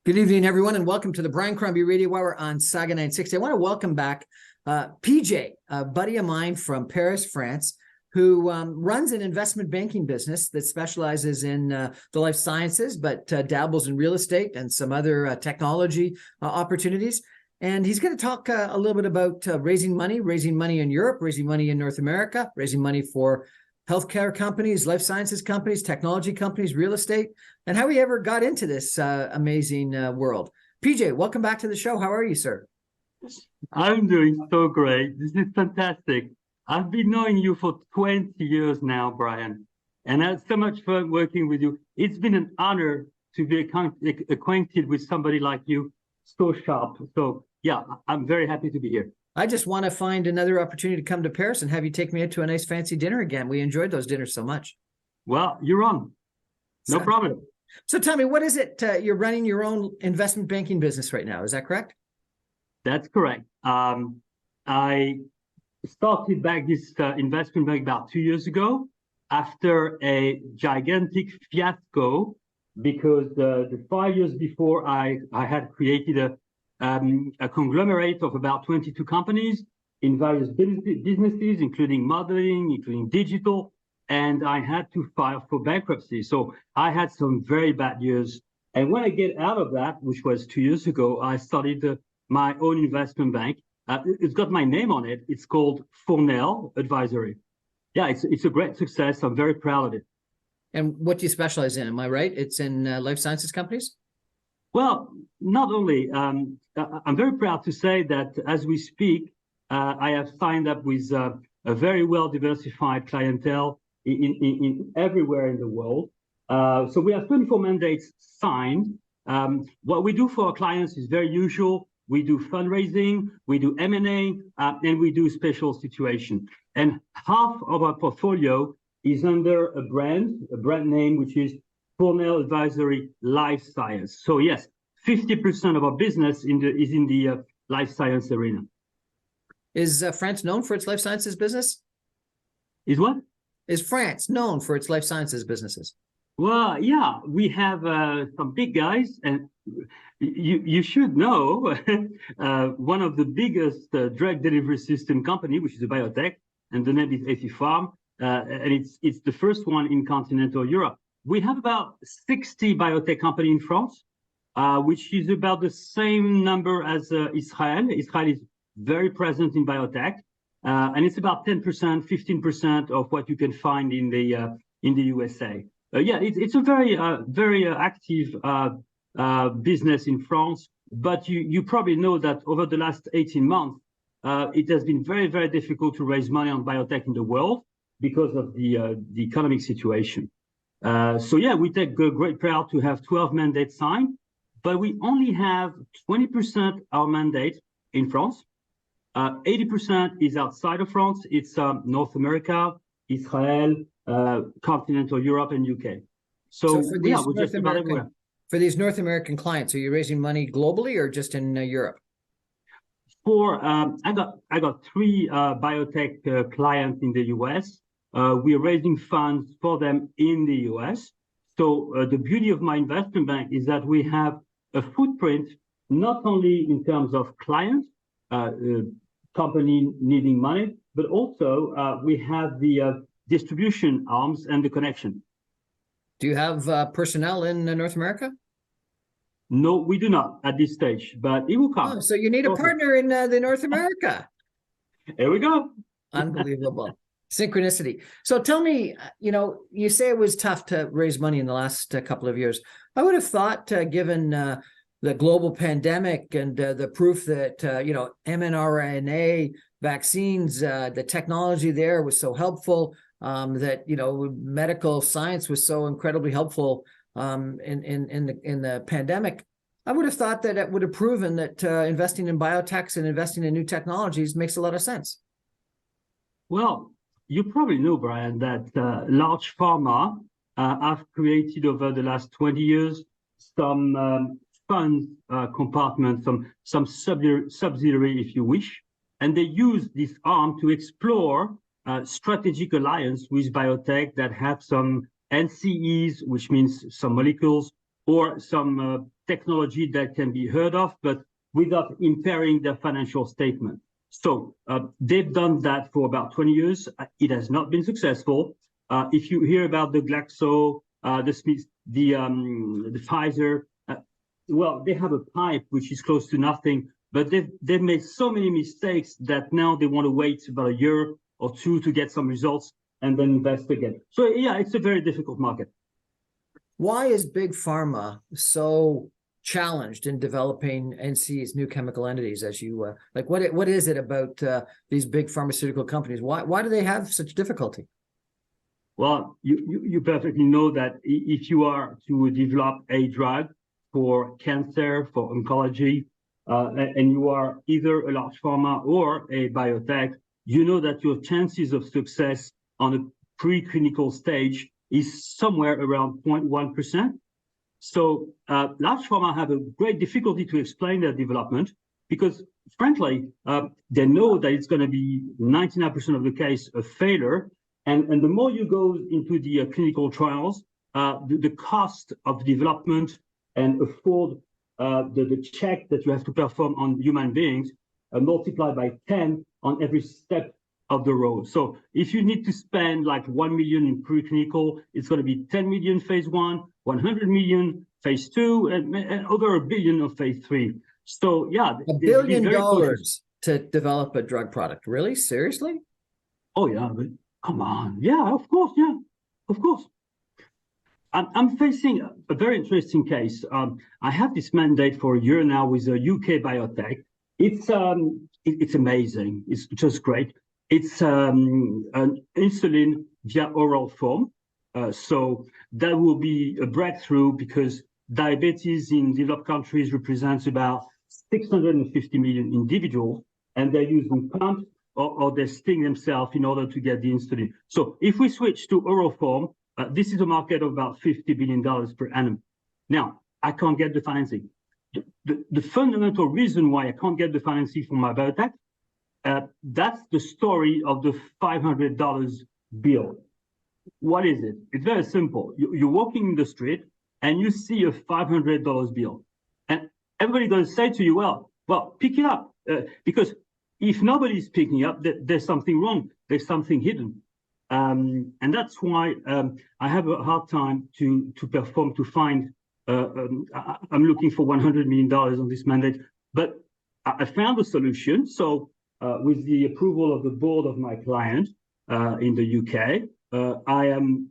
Good evening, everyone, and welcome to the Brian Crombie Radio Hour on Saga 960. I want to welcome back PJ, a buddy of mine from Paris, France, who runs an investment banking business that specializes in the life sciences, but dabbles in real estate and some other technology opportunities. And he's going to talk a little bit about raising money in Europe, raising money in North America, raising money for healthcare companies, life sciences companies, technology companies, real estate, and how he ever got into this amazing world. PJ, welcome back to the show. How are you, sir? I'm doing so great. This is fantastic. I've been knowing you for 20 years now, Brian, and I had so much fun working with you. It's been an honor to be acquainted with somebody like you, so sharp. So yeah, I'm very happy to be here. I just want to find another opportunity to come to Paris and have you take me out to a nice fancy dinner again. We enjoyed those dinners so much. Well, you're on. No problem. So tell me, what is it? You're running your own investment banking business right now. Is that correct? That's correct. I started back this investment bank about 2 years ago after a gigantic fiasco because the 5 years before I had created a conglomerate of about 22 companies in various businesses, including modeling, including digital, and I had to file for bankruptcy. So I had some very bad years. And when I get out of that, which was 2 years ago, I started my own investment bank. It's got my name on it. It's called Fournel Advisory. Yeah, it's a great success. I'm very proud of it. And what do you specialize in? Am I right? It's in life sciences companies? Well, not only. I'm very proud to say that as we speak, I have signed up with a very well-diversified clientele in everywhere in the world. So we have 24 mandates signed. What we do for our clients is very usual. We do fundraising, we do M&A, and we do special situation. And half of our portfolio is under a brand name, which is Fournel Advisory Life Science. So yes, 50% of our business is in the life science arena. Is France known for its life sciences business? Is what? Is France known for its life sciences businesses? Well, yeah, we have some big guys, and you should know one of the biggest drug delivery system company, which is a biotech, and the name is Ethypharm, and it's the first one in continental Europe. We have about 60 biotech companies in France, which is about the same number as Israel. Israel is very present in biotech, and it's about 10%, 15% of what you can find in the USA. Yeah, it's a very active business in France, but you probably know that over the last 18 months, it has been very, very difficult to raise money on biotech in the world because of the economic situation. So yeah, we take great pride to have 12 mandates signed, but we only have 20% our mandate in France. 80% is outside of France. It's North America, Israel, continental Europe, and UK. So for these yeah, we're just about everywhere. For these North American clients, are you raising money globally or just in Europe? For I got three biotech clients in the US. We are raising funds for them in the US. So the beauty of my investment bank is that we have a footprint not only in terms of clients, company needing money, but also we have the distribution arms and the connection. Do you have personnel in North America? No, we do not at this stage, but it will come. Oh, so you need a partner in the North America. Here we go. Unbelievable. Synchronicity. So tell me, you say it was tough to raise money in the last couple of years. I would have thought, given the global pandemic and the proof that, mRNA vaccines, the technology there was so helpful, that, medical science was so incredibly helpful in the pandemic. I would have thought that it would have proven that investing in biotechs and investing in new technologies makes a lot of sense. Well, you probably know, Brian, that large pharma have created over the last 20 years some fund compartment, some subsidiary, if you wish, and they use this arm to explore strategic alliance with biotech that have some NCEs, which means some molecules, or some technology that can be heard of, but without impairing their financial statement. So they've done that for about 20 years. It has not been successful. If you hear about the Glaxo, the Smith, the Pfizer, well, they have a pipe which is close to nothing, but they've made so many mistakes that now they want to wait about a year or two to get some results and then invest again. So yeah, it's a very difficult market. Why is big pharma so challenged in developing NCEs, new chemical entities, as you like? What is it about these big pharmaceutical companies? Why do they have such difficulty? Well, you perfectly know that if you are to develop a drug for cancer, for oncology, and you are either a large pharma or a biotech, you know that your chances of success on a preclinical stage is somewhere around 0.1%. So large pharma have a great difficulty to explain their development because, frankly, they know that it's going to be 99% of the case a failure. And the more you go into the clinical trials, the cost of development and afford the check that you have to perform on human beings multiplied by 10 on every step of the road. So if you need to spend like 1 million in preclinical, it's going to be 10 million phase 1, 100 million phase 2, and over $1 billion of phase 3. So yeah, $1 billion to develop a drug product. Really? Seriously? Oh yeah, but come on. Yeah, of course. Yeah, of course. I'm facing a very interesting case. I have this mandate for a year now with a UK biotech. It's amazing. It's just great. It's an insulin via oral form. So that will be a breakthrough because diabetes in developed countries represents about 650 million individuals, and they're using pumps or they sting themselves in order to get the insulin. So if we switch to oral form, this is a market of about $50 billion per annum. Now, I can't get the financing. The fundamental reason why I can't get the financing from my biotech, that's the story of the $500 bill. What is it? It's very simple. You're walking in the street and you see a $500 bill. And everybody's going to say to you, well, pick it up. Because if nobody's picking up, there's something wrong. There's something hidden. And that's why I have a hard time to find, I'm looking for $100 million on this mandate. But I found a solution. So with the approval of the board of my client in the UK, I am,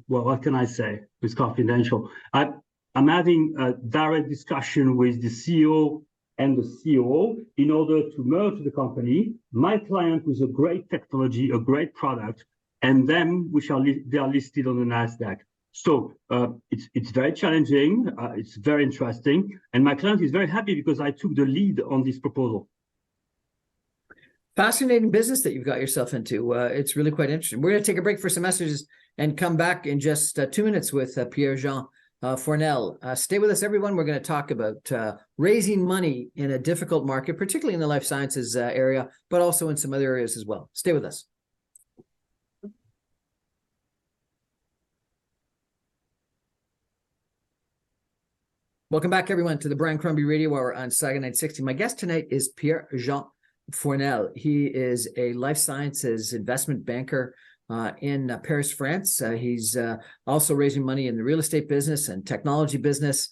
well, what can I say? It's confidential. I'm having a direct discussion with the CEO and the COO in order to merge the company, my client with a great technology, a great product, and them, they are listed on the NASDAQ. So it's very challenging, it's very interesting, and my client is very happy because I took the lead on this proposal. Fascinating business that you've got yourself into. It's really quite interesting. We're going to take a break for some messages and come back in just 2 minutes with Pierre-Jean Fournel. Stay with us, everyone. We're going to talk about raising money in a difficult market, particularly in the life sciences area, but also in some other areas as well. Stay with us. Welcome back, everyone, to the Brian Crombie Radio Hour on Saga 960. My guest tonight is Pierre-Jean Fournel. He is a life sciences investment banker in Paris, France. He's also raising money in the real estate business and technology business.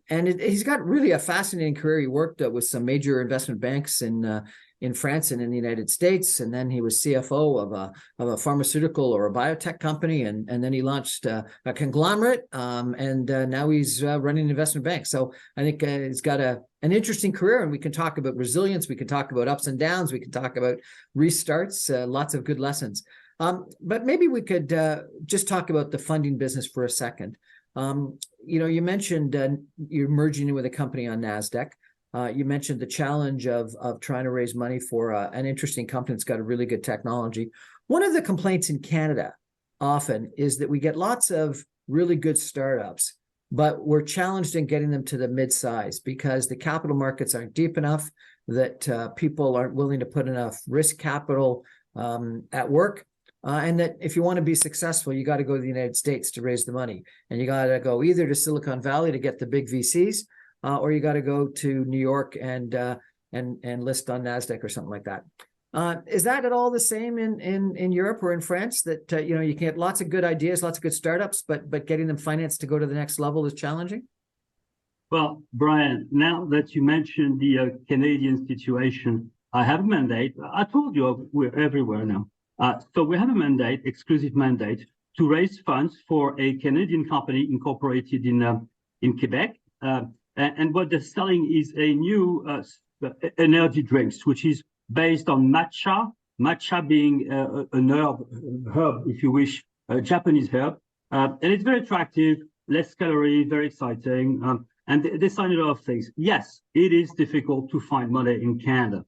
He's got really a fascinating career. He worked with some major investment banks in France and in the United States, and then he was CFO of a pharmaceutical or a biotech company, and then he launched a conglomerate, and now he's running an investment bank. So I think he's got an interesting career, and we can talk about resilience, we can talk about ups and downs, we can talk about restarts, lots of good lessons. But maybe we could just talk about the funding business for a second. You mentioned you're merging in with a company on NASDAQ. You mentioned the challenge of trying to raise money for an interesting company that's got a really good technology. One of the complaints in Canada often is that we get lots of really good startups, but we're challenged in getting them to the mid-size because the capital markets aren't deep enough, that people aren't willing to put enough risk capital at work, and that if you want to be successful, you got to go to the United States to raise the money, and you got to go either to Silicon Valley to get the big VCs, or you got to go to New York and list on NASDAQ or something like that. Is that at all the same in Europe or in France? That you know, you can get lots of good ideas, lots of good startups, but getting them financed to go to the next level is challenging? Well, Brian, now that you mentioned the Canadian situation, I have a mandate. I told you we're everywhere now. So we have a mandate, exclusive mandate, to raise funds for a Canadian company incorporated in Quebec. And what they're selling is a new energy drinks, which is based on matcha being an herb, if you wish, a Japanese herb. And it's very attractive, less calorie, very exciting. And they sign a lot of things. Yes, it is difficult to find money in Canada.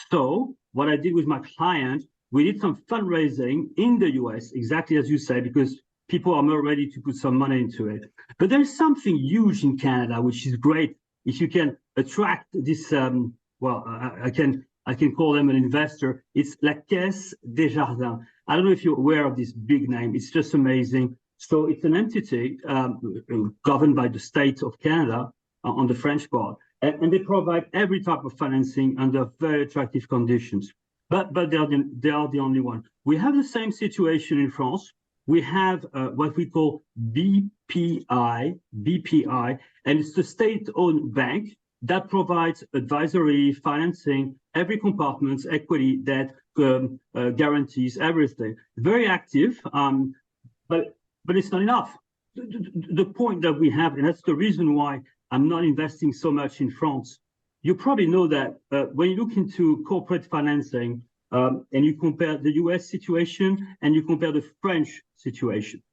So what I did with my client, we did some fundraising in the US, exactly as you say, because people are more ready to put some money into it. But there's something huge in Canada, which is great. If you can attract this, I can call them an investor. It's La Caisse des Jardins. I don't know if you're aware of this big name. It's just amazing. So it's an entity governed by the state of Canada on the French part. And they provide every type of financing under very attractive conditions. But they are the only one. We have the same situation in France. We have what we call BPI, and it's the state-owned bank that provides advisory, financing, every compartment, equity, debt, guarantees, everything. Very active, but it's not enough. The point that we have, and that's the reason why I'm not investing so much in France. You probably know that when you look into corporate financing and you compare the US situation and you compare the French situation.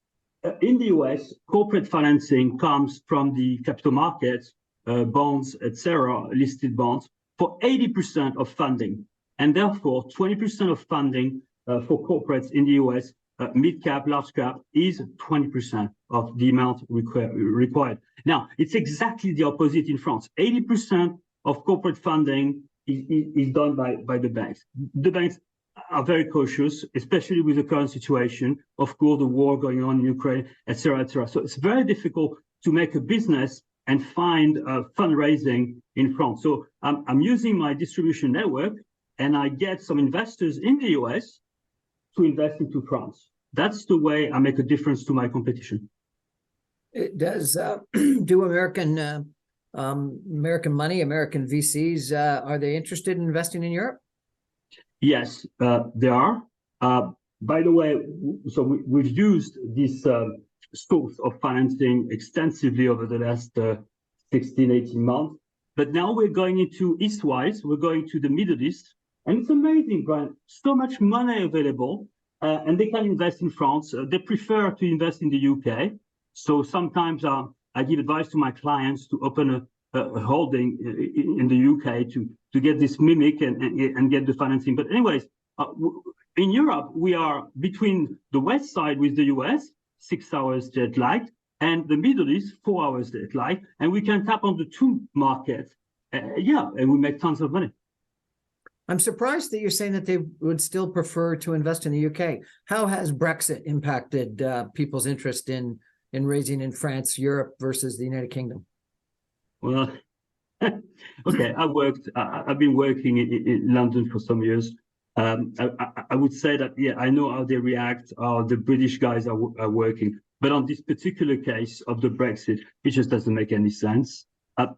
In the US, corporate financing comes from the capital markets, bonds, etc., listed bonds, for 80% of funding. And therefore, 20% of funding for corporates in the US, mid-cap, large cap, is 20% of the amount required. Now, it's exactly the opposite in France. 80% of corporate funding is done by the banks. The banks are very cautious, especially with the current situation, of course, the war going on in Ukraine, etc., etc. So it's very difficult to make a business and find fundraising in France. So I'm using my distribution network, and I get some investors in the US to invest into France. That's the way I make a difference to my competition. It does. Do American money, American VCs, are they interested in investing in Europe? Yes, they are. By the way, so we've used this source of financing extensively over the last 16, 18 months. But now we're going into Eastwise, we're going to the Middle East. And it's amazing, Brian, so much money available, and they can invest in France. They prefer to invest in the UK. So sometimes I give advice to my clients to open a holding in the UK to get this mimic and get the financing. But anyways, in Europe, we are between the west side with the US, 6 hours jet lag, and the Middle East, 4 hours jet lag, and we can tap on the two markets. And we make tons of money. I'm surprised that you're saying that they would still prefer to invest in the UK. How has Brexit impacted people's interest in raising in France, Europe versus the United Kingdom? Well, okay, I've been working in London for some years. I would say that, yeah, I know how they react, how the British guys are working. But on this particular case of the Brexit, it just doesn't make any sense.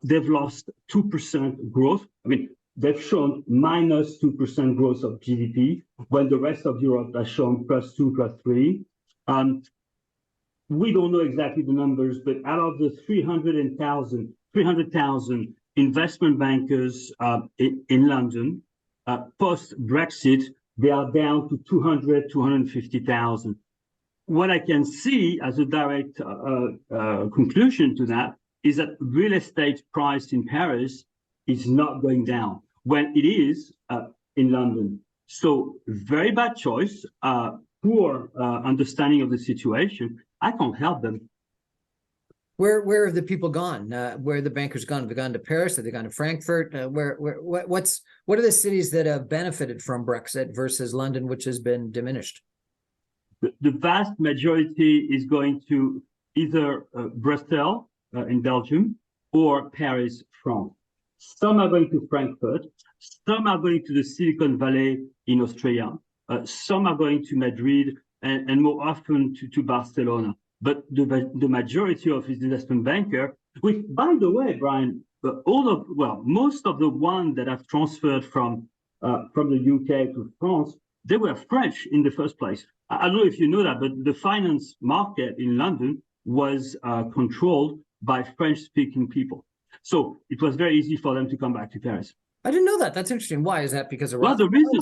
They've lost 2% growth. I mean, they've shown minus 2% growth of GDP, when the rest of Europe has shown plus 2, plus 3. We don't know exactly the numbers, but out of the 300,000 investment bankers in London, post-Brexit, they are down to 250,000. What I can see as a direct conclusion to that is that real estate price in Paris is not going down when it is in London. So very bad choice, poor understanding of the situation. I can't help them. Where have the people gone? Where have the bankers gone? Have they gone to Paris? Have they gone to Frankfurt? What are the cities that have benefited from Brexit versus London, which has been diminished? the vast majority is going to either Brussels in Belgium or Paris, France. Some are going to Frankfurt. Some are going to the Silicon Valley in Australia. Some are going to Madrid and more often to Barcelona. But the majority of his investment banker, which, by the way, Brian, most of the ones that have transferred from the UK to France, they were French in the first place. I don't know if you know that, but the finance market in London was controlled by French-speaking people. So it was very easy for them to come back to Paris. I didn't know that. That's interesting. Why is that? Because of well, the reason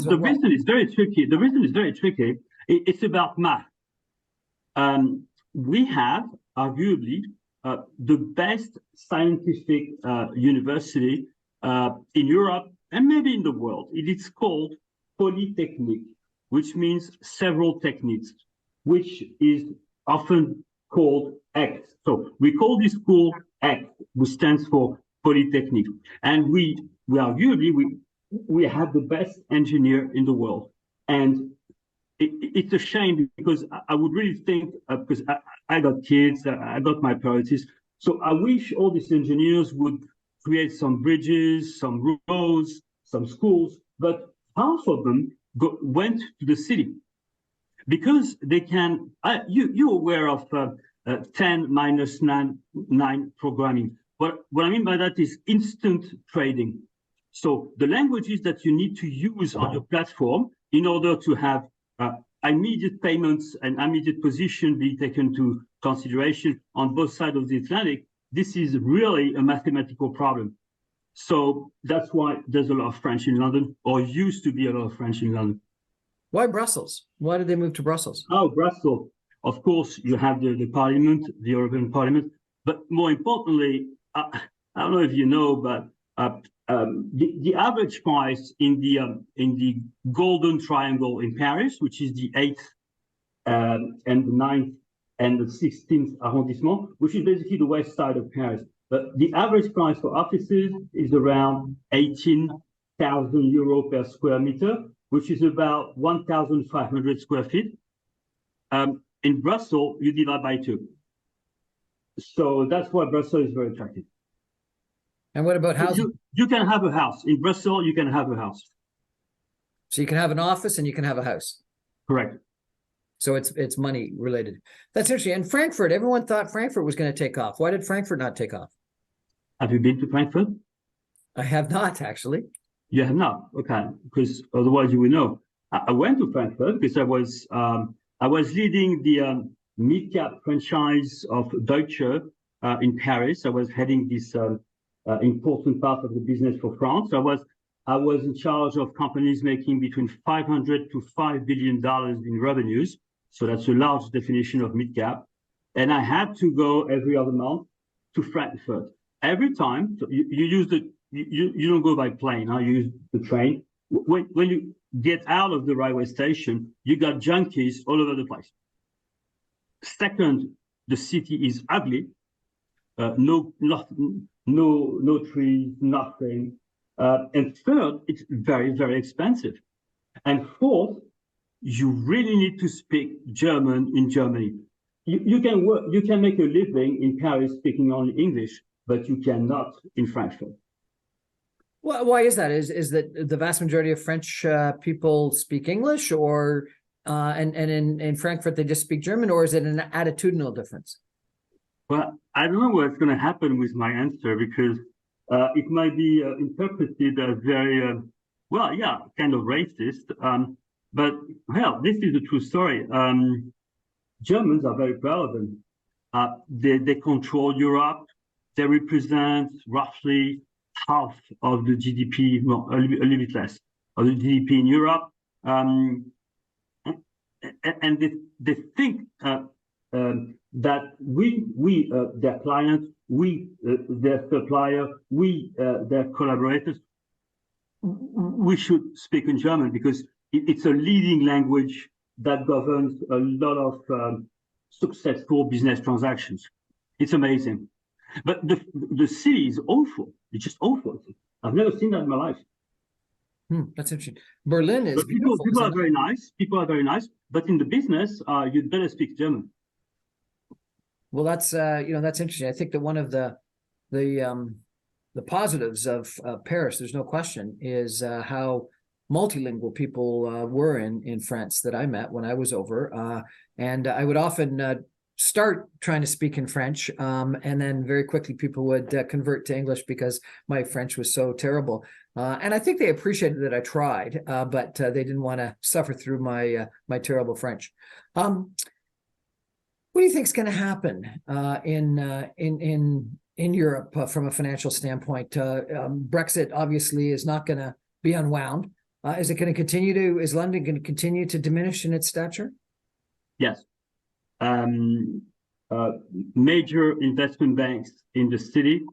is very tricky. The reason is very tricky. It's about math. We have arguably the best scientific university in Europe and maybe in the world. It is called Polytechnique, which means several techniques, which is often called X. So we call this school X, which stands for Polytechnique. And we arguably, we have the best engineer in the world. And it's a shame because I would really think, because I got kids, I got my priorities. So I wish all these engineers would create some bridges, some roads, some schools, but half of them went to the city because they can, you're aware of 10 minus 9 programming. What I mean by that is instant trading. So the languages that you need to use on your platform in order to have immediate payments and immediate position be taken to consideration on both sides of the Atlantic, this is really a mathematical problem. So that's why there's a lot of French in London, or used to be a lot of French in London. Why Brussels? Why did they move to Brussels? Oh, Brussels. Of course, you have the Parliament, the European Parliament, but more importantly, I don't know if you know, but the average price in the Golden Triangle in Paris, which is the 8th and the 9th and the 16th arrondissement, which is basically the west side of Paris. But the average price for offices is around 18,000 euro per square meter, which is about 1,500 square feet. In Brussels, you divide by 2. So that's why Brussels is very attractive. And what about housing? You can have a house. In Brussels, you can have a house. So you can have an office and you can have a house. Correct. So it's money related. That's interesting. And Frankfurt, everyone thought Frankfurt was going to take off. Why did Frankfurt not take off? Have you been to Frankfurt? I have not, actually. You have not? Okay. Because otherwise you would know. I went to Frankfurt because I was leading the mid-cap franchise of Deutsche in Paris. I was heading this important part of the business for France. I was in charge of companies making between $500 to $5 billion in revenues. So that's a large definition of mid-cap. And I had to go every other month to Frankfurt. Every time, so you use you don't go by plane, you use the train. When you get out of the railway station, you got junkies all over the place. Second, the city is ugly. No trees, nothing. And third, it's very, very expensive. And fourth, you really need to speak German in Germany. You can make a living in Paris speaking only English, but you cannot in Frankfurt. Well, why is that? Is that the vast majority of French people speak English, or and in Frankfurt they just speak German, or is it an attitudinal difference? Well, I don't know what's going to happen with my answer because it might be interpreted as very, kind of racist. But, well, this is a true story. Germans are very proud of them. They control Europe. They represent roughly half of the GDP, no, a little bit less, of the GDP in Europe. And they think that we their client, their supplier, their collaborators, we should speak in German because it's a leading language that governs a lot of successful business transactions. It's amazing. But the city is awful. It's just awful. I've never seen that in my life. That's interesting. Berlin is But beautiful. people are very nice. People are very nice. But in the business, you'd better speak German. Well, that's that's interesting. I think that one of the positives of Paris, there's no question, is how multilingual people were in France that I met when I was over. And I would often start trying to speak in French, and then very quickly people would convert to English because my French was so terrible. And I think they appreciated that I tried, but they didn't want to suffer through my terrible French. What do you think is going to happen in Europe from a financial standpoint? Brexit obviously is not going to be unwound. Is it going to continue to? Is London going to continue to diminish in its stature? Yes. Major investment banks in the city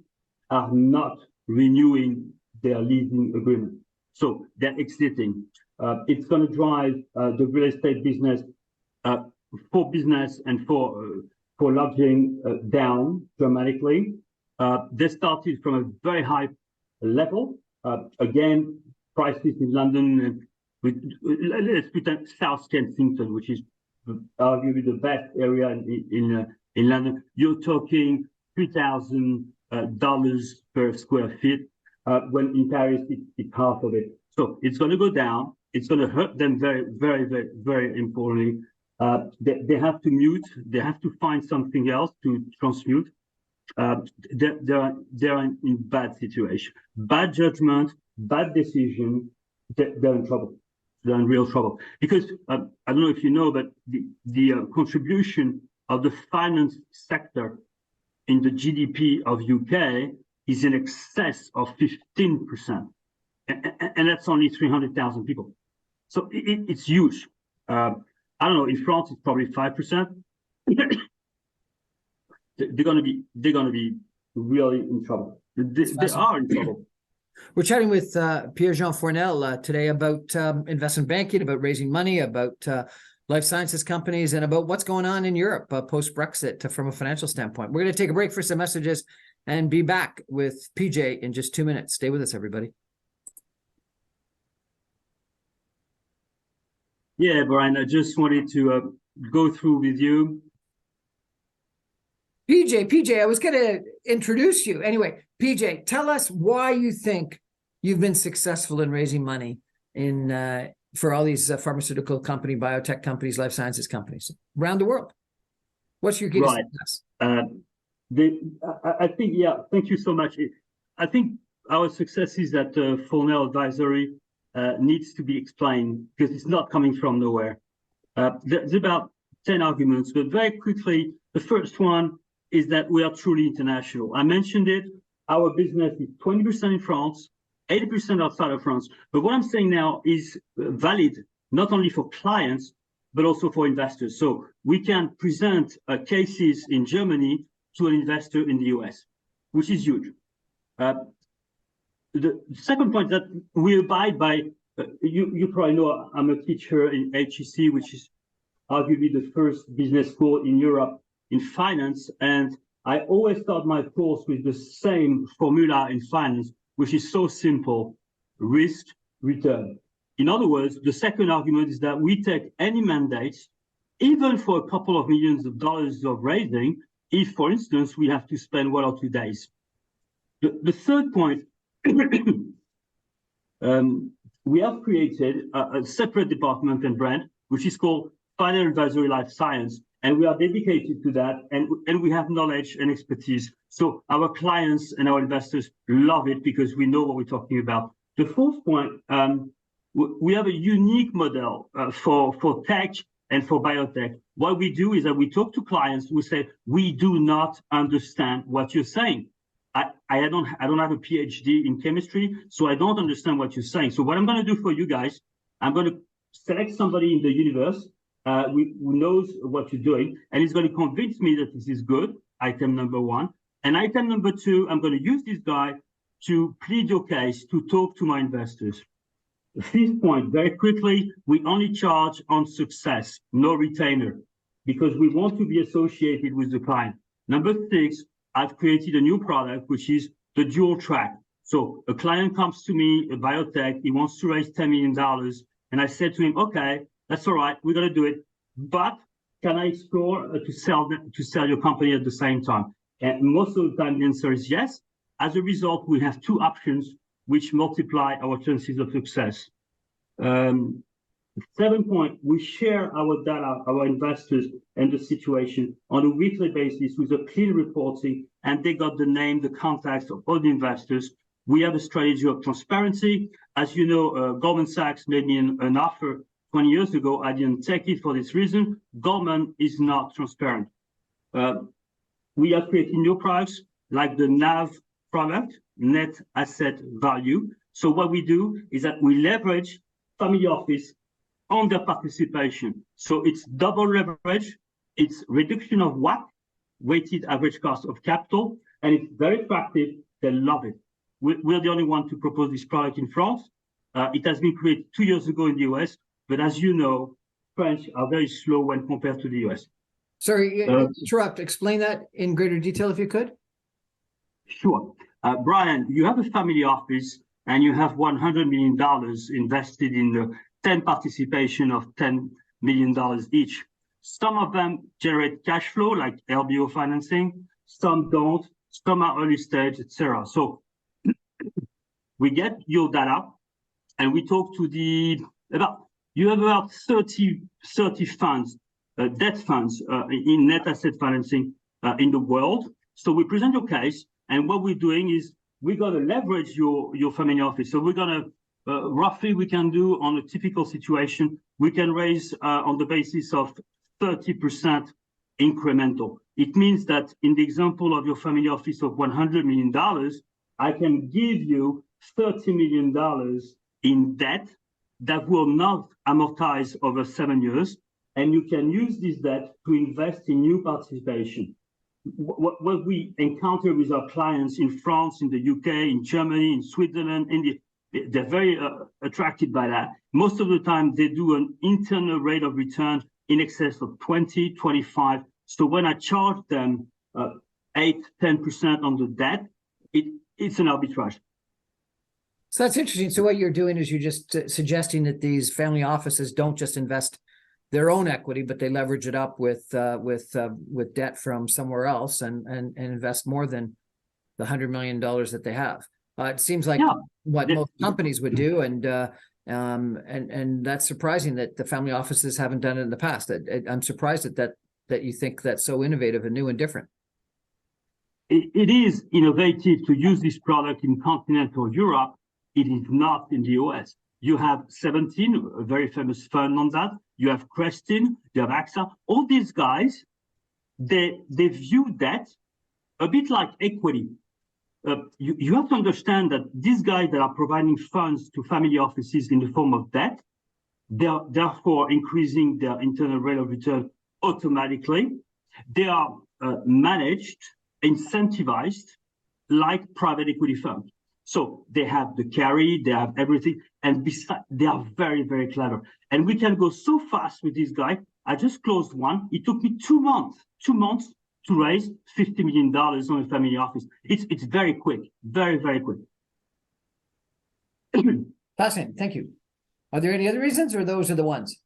are not renewing their leasing agreement, so they're exiting. It's going to drive the real estate business, for business and for lodging, down dramatically. They started from a very high level. Again, prices in London, let's pretend South Kensington, which is arguably the best area in London. You're talking $3,000 per square feet. When in Paris, it's half of it. So it's going to go down. It's going to hurt them very, very, very, very importantly. They have to mute. They have to find something else to transmute. They're in bad situation, bad judgment, bad decision. They're in trouble. They're in real trouble because I don't know if you know, but the contribution of the finance sector in the GDP of UK is in excess of 15%, and that's only 300,000 people. So it's huge. I don't know. In France, it's probably 5%. They're going to be really in trouble. They are in trouble. We're chatting with Pierre-Jean Fournel today about investment banking, about raising money, about life sciences companies, and about what's going on in Europe post-Brexit from a financial standpoint. We're going to take a break for some messages and be back with PJ in just 2 minutes. Stay with us, everybody. Yeah, Brian, I just wanted to go through with you. PJ, I was going to introduce you. Anyway, PJ, tell us why you think you've been successful in raising money for all these pharmaceutical company, biotech companies, life sciences companies around the world. What's your key to success? I think, yeah, thank you so much. I think our success is that Fournel Advisory needs to be explained because it's not coming from nowhere. There's about 10 arguments, but very quickly, the first one is that we are truly international. I mentioned it. Our business is 20% in France, 80% outside of France. But what I'm saying now is valid not only for clients, but also for investors. So we can present cases in Germany to an investor in the US, which is huge. The second point that we abide by, you probably know I'm a teacher in HEC, which is arguably the first business school in Europe in finance. And I always start my course with the same formula in finance, which is so simple: risk, return. In other words, the second argument is that we take any mandates, even for a couple of millions of dollars of raising, if, for instance, we have to spend 1 or 2 days. The third point, we have created a separate department and brand, which is called Financial Advisory Life Science, and we are dedicated to that, and we have knowledge and expertise. So our clients and our investors love it because we know what we're talking about. The fourth point, we have a unique model for tech and for biotech. What we do is that we talk to clients who say, we do not understand what you're saying. I don't have a PhD in chemistry, so I don't understand what you're saying. So what I'm going to do for you guys, I'm going to select somebody in the universe who knows what you're doing, and he's going to convince me that this is good, item number one. And item number two, I'm going to use this guy to plead your case, to talk to my investors. The fifth point, very quickly, we only charge on success, no retainer, because we want to be associated with the client. Number six, I've created a new product, which is the dual track. So a client comes to me, a biotech, he wants to raise $10 million. And I said to him, okay, that's all right, we're going to do it. But can I explore to sell your company at the same time? And most of the time, the answer is yes. As a result, we have two options which multiply our chances of success. 7 point, we share our data, our investors, and the situation on a weekly basis with a clean reporting, and they got the name, the contacts of all the investors. We have a strategy of transparency. As you know, Goldman Sachs made me an offer 20 years ago. I didn't take it for this reason. Goldman is not transparent. We are creating new products like the NAV product, net asset value. So what we do is that we leverage family office on their participation. So it's double leverage, it's reduction of WACC, weighted average cost of capital, and it's very attractive. They love it. We're the only one to propose this product in France. It has been created 2 years ago in the US, but as you know, French are very slow when compared to the US. Sorry, interrupt. Explain that in greater detail if you could. Sure. Brian, you have a family office and you have $100 million invested in the 10 participation of $10 million each. Some of them generate cash flow like LBO financing, some don't, some are early stage, etc. So we get your data and we talk to you have about 30 funds, debt funds in net asset financing in the world. So we present your case, and what we're doing is we're going to leverage your family office. So we're going to roughly we can do on a typical situation, we can raise on the basis of 30% incremental. It means that in the example of your family office of $100 million, I can give you $30 million in debt that will not amortize over 7 years. And you can use this debt to invest in new participation. What we encounter with our clients in France, in the UK, in Germany, in Switzerland, they're very attracted by that. Most of the time, they do an internal rate of return in excess of 20, 25. So when I charge them 8, 10% on the debt, it's an arbitrage. So that's interesting. So what you're doing is you're just suggesting that these family offices don't just invest their own equity, but they leverage it up with debt from somewhere else and invest more than the $100 million that they have. It seems like what most companies would do, and that's surprising that the family offices haven't done it in the past. I'm surprised that you think that's so innovative and new and different. It is innovative to use this product in continental Europe. It is not in the US. You have 17, a very famous fund on that. You have Crestin, you have AXA. All these guys, they view that a bit like equity. You have to understand that these guys that are providing funds to family offices in the form of debt, they're therefore increasing their internal rate of return automatically. They are managed, incentivized like private equity funds. So they have the carry, they have everything, and besides, they are very, very clever. And we can go so fast with this guy. I just closed one. It took me 2 months to raise $50 million on a family office. It's very quick, very, very quick. Fascinating. Thank you. Are there any other reasons, or those are the ones?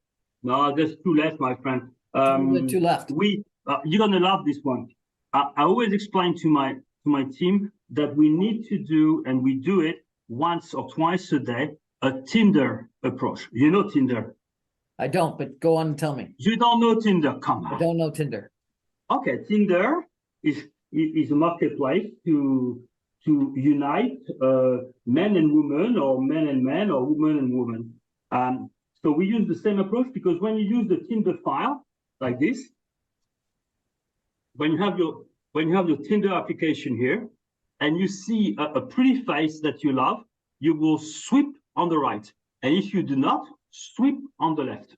No, there's 2 left, my friend. 2 left. You're gonna love this one. I always explain to my team that we need to do, and we do it once or twice a day, a Tinder approach. You know Tinder? I don't, but go on and tell me. You don't know Tinder? Come on. I don't know Tinder. Okay, Tinder is a marketplace to unite men and women, or men and men, or women and women. So we use the same approach, because when you use the Tinder file like this, when you have your Tinder application here, and you see a pretty face that you love, you will swipe on the right. And if you do not, swipe on the left.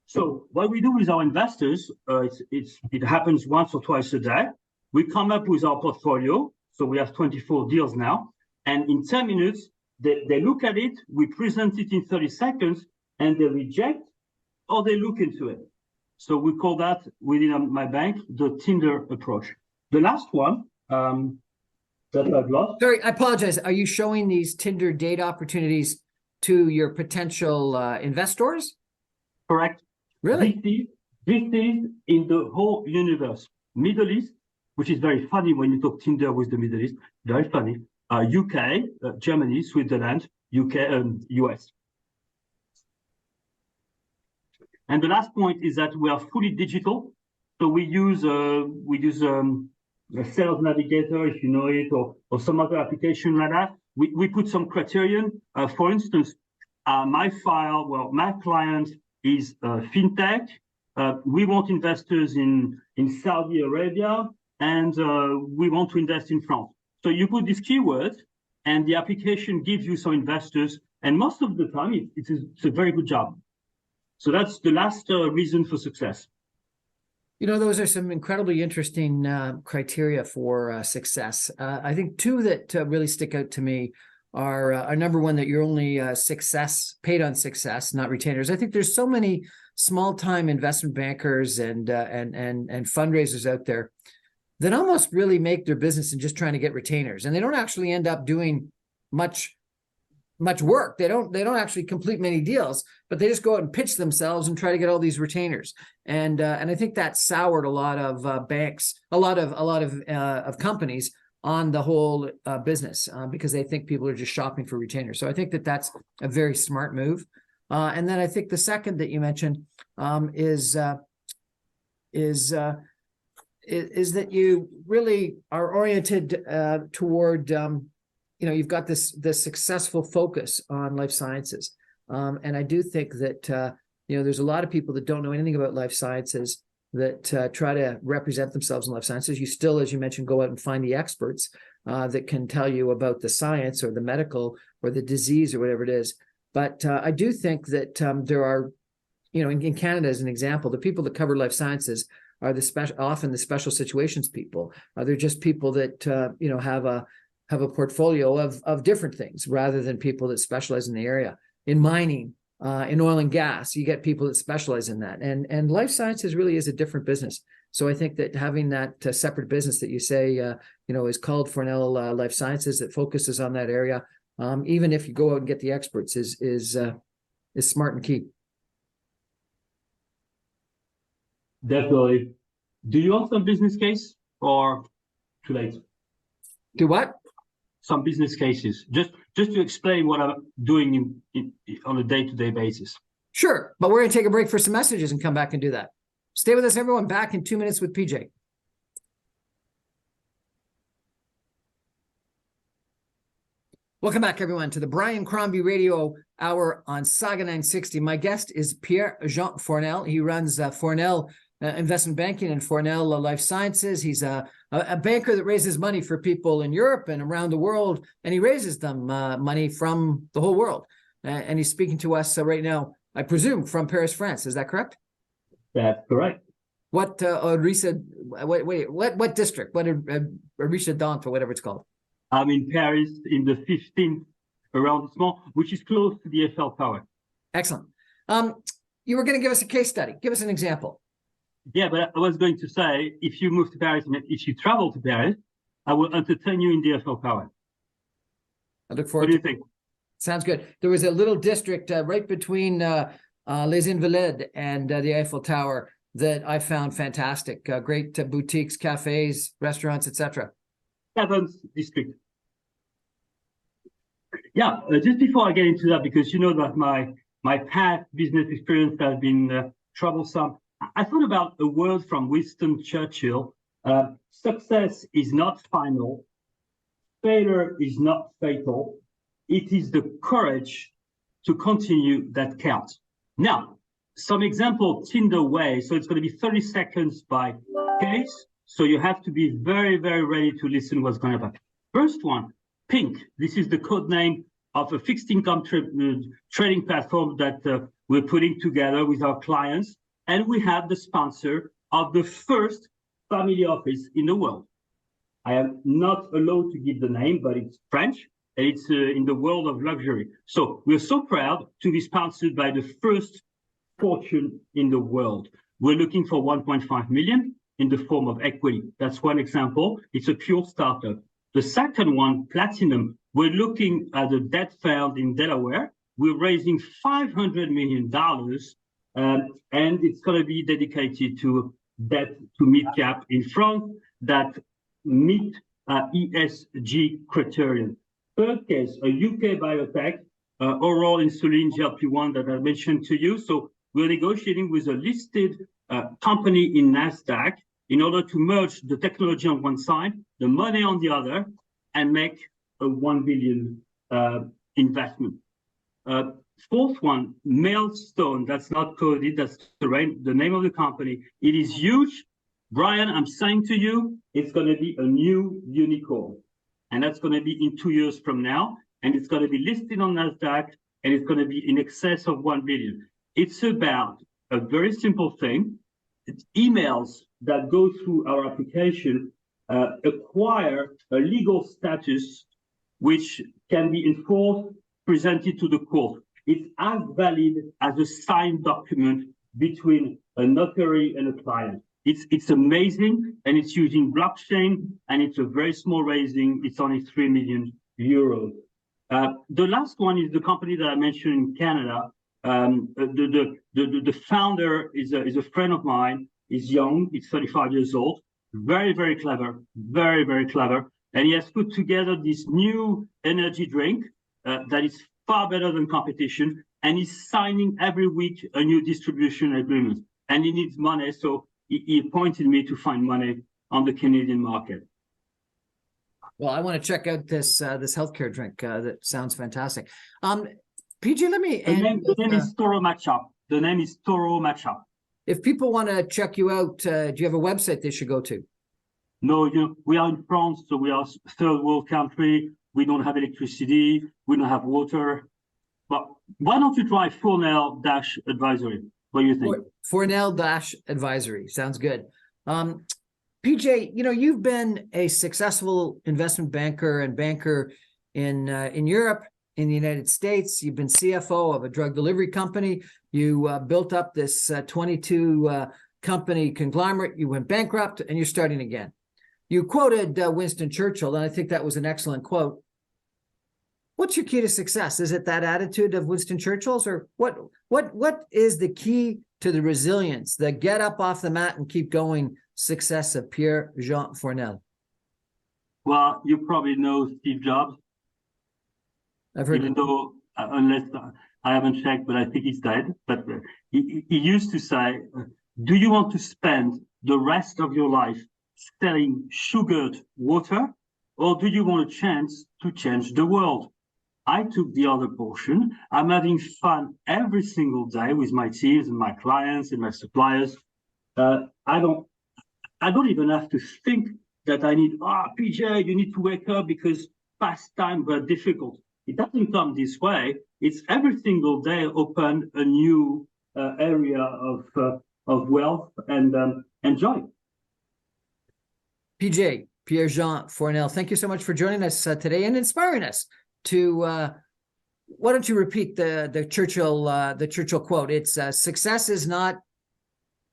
So what we do with our investors, it happens once or twice a day. We come up with our portfolio. So we have 24 deals now. And in 10 minutes, they look at it, we present it in 30 seconds, and they reject or they look into it. So we call that within my bank the Tinder approach. The last one, that I've lost. Sorry, I apologize. Are you showing these Tinder date opportunities to your potential investors? Correct. Really? This is in the whole universe. Middle East, which is very funny when you talk Tinder with the Middle East, very funny. UK, Germany, Switzerland, UK, US. And the last point is that we are fully digital. So we use a Sales Navigator, if you know it, or some other application like that. We put some criterion. For instance, my client is fintech. We want investors in Saudi Arabia, and we want to invest in France. So you put these keywords, and the application gives you some investors. And most of the time, it's a very good job. So that's the last reason for success. You know, those are some incredibly interesting criteria for success. I think two that really stick out to me are number one, that you're only paid on success, not retainers. I think there's so many small-time investment bankers and fundraisers out there that almost really make their business in just trying to get retainers, and they don't actually end up doing much work. They don't actually complete many deals, but they just go out and pitch themselves and try to get all these retainers. And I think that soured a lot of banks, a lot of companies on the whole business because they think people are just shopping for retainers. So I think that that's a very smart move. And then I think the second that you mentioned is that you really are oriented toward you've got this successful focus on life sciences. And I do think that, there's a lot of people that don't know anything about life sciences that try to represent themselves in life sciences. You still, as you mentioned, go out and find the experts that can tell you about the science or the medical or the disease or whatever it is. But I do think that there are, in Canada, as an example, the people that cover life sciences are often the special situations people. They're just people that, have a portfolio of different things rather than people that specialize in the area. In mining, in oil and gas, you get people that specialize in that. And life sciences really is a different business. So I think that having that separate business that you say, is called Fournel Life Sciences that focuses on that area, even if you go out and get the experts, is smart and key. Definitely. Do you want some business case or too late? Do what? Some business cases, just to explain what I'm doing on a day-to-day basis. Sure, but we're going to take a break for some messages and come back and do that. Stay with us, everyone. Back in 2 minutes with PJ. Welcome back, everyone, to the Brian Crombie Radio Hour on Saga 960. My guest is Pierre-Jean Fournel. He runs Fournel Investment Banking and Fournel Life Sciences. He's a banker that raises money for people in Europe and around the world, and he raises them money from the whole world. And he's speaking to us right now, I presume, from Paris, France. Is that correct? That's correct. What what district? What Richard-Dant or whatever it's called? I'm in Paris in the 15th arrondissement, which is close to the Eiffel Tower. Excellent. You were going to give us a case study. Give us an example. Yeah, but I was going to say, if you move to Paris and if you travel to Paris, I will entertain you in the Eiffel Tower. I look forward. What do you think? Sounds good. There was a little district right between Les Invalides and the Eiffel Tower that I found fantastic. Great boutiques, cafes, restaurants, etc. Evans district. Yeah, just before I get into that, because you know that my past business experience has been troublesome. I thought about a word from Winston Churchill. Success is not final. Failure is not fatal. It is the courage to continue that counts. Now, some example Tinder way. So it's going to be 30 seconds by case. So you have to be very, very ready to listen what's going to happen. First one, Pink. This is the code name of a fixed income trading platform that we're putting together with our clients. And we have the sponsor of the first family office in the world. I am not allowed to give the name, but it's French, and it's in the world of luxury. So we're so proud to be sponsored by the first fortune in the world. We're looking for 1.5 million in the form of equity. That's one example. It's a pure startup. The second one, platinum, we're looking at a debt fund in Delaware. We're raising $500 million, and it's going to be dedicated to debt to mid-cap in France that meet ESG criterion. Third case, a UK biotech, oral insulin GLP-1 that I mentioned to you. So we're negotiating with a listed company in NASDAQ in order to merge the technology on one side, the money on the other, and make a $1 billion investment. Fourth one, Mailstone, that's not coded, that's the name of the company. It is huge. Brian, I'm saying to you, it's going to be a new unicorn. And that's going to be in 2 years from now. And it's going to be listed on NASDAQ, and it's going to be in excess of 1 billion. It's about a very simple thing. It's emails that go through our application acquire a legal status which can be enforced, presented to the court. It's as valid as a signed document between a notary and a client. It's amazing, and it's using blockchain, and it's a very small raising. It's only 3 million euros. The last one is the company that I mentioned in Canada. The founder is a friend of mine. He's young. He's 35 years old. Very, very clever. Very, very clever. And he has put together this new energy drink that is far better than competition. And he's signing every week a new distribution agreement. And he needs money, so he appointed me to find money on the Canadian market. Well, I want to check out this healthcare drink. That sounds fantastic. PJ, let me. The name is Toro Matcha. The name is Toro Matcha. If people want to check you out, do you have a website they should go to? No, we are in France, so we are a third world country. We don't have electricity. We don't have water. But why don't you try Fournel-advisory? What do you think? Fournel-advisory. Sounds good. PJ, you've been a successful investment banker and banker in Europe, in the United States. You've been CFO of a drug delivery company. You built up this 22 company conglomerate. You went bankrupt, and you're starting again. You quoted Winston Churchill, and I think that was an excellent quote. What's your key to success? Is it that attitude of Winston Churchill's, or what is the key to the resilience, the get up off the mat and keep going success of Pierre-Jean Fournel? Well, you probably know Steve Jobs. I've heard. Even though, unless I haven't checked, but I think he's dead. But he used to say, do you want to spend the rest of your life selling sugared water, or do you want a chance to change the world? I took the other portion. I'm having fun every single day with my teams and my clients and my suppliers. I don't even have to think that I need, PJ, you need to wake up because past times were difficult. It doesn't come this way. It's every single day open a new area of wealth and joy. PJ, Pierre-Jean Fournel, thank you so much for joining us today and inspiring us to. Why don't you repeat the Churchill quote? It's success is not.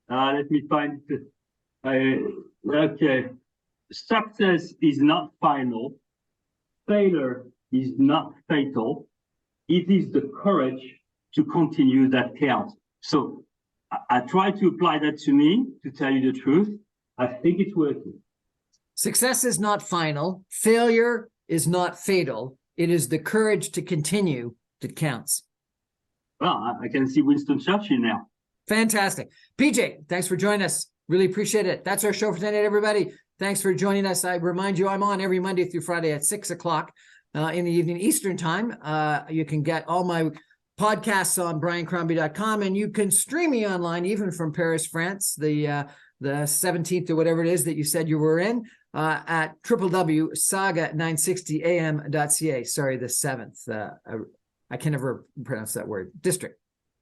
Let me find it. Okay. Success is not final. Failure is not fatal. It is the courage to continue that counts. So I try to apply that to me, to tell you the truth. I think it's working. Success is not final. Failure is not fatal. It is the courage to continue that counts. Well, I can see Winston Churchill now. Fantastic. PJ, thanks for joining us. Really appreciate it. That's our show for tonight, everybody. Thanks for joining us. I remind you, I'm on every Monday through Friday at 6 o'clock in the evening Eastern time. You can get all my podcasts on briancrombie.com, and you can stream me online, even from Paris, France, the 17th or whatever it is that you said you were in, at www.saga960am.ca. Sorry, the 7th. I can never pronounce that word. District.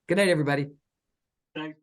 Good night, everybody. Thanks.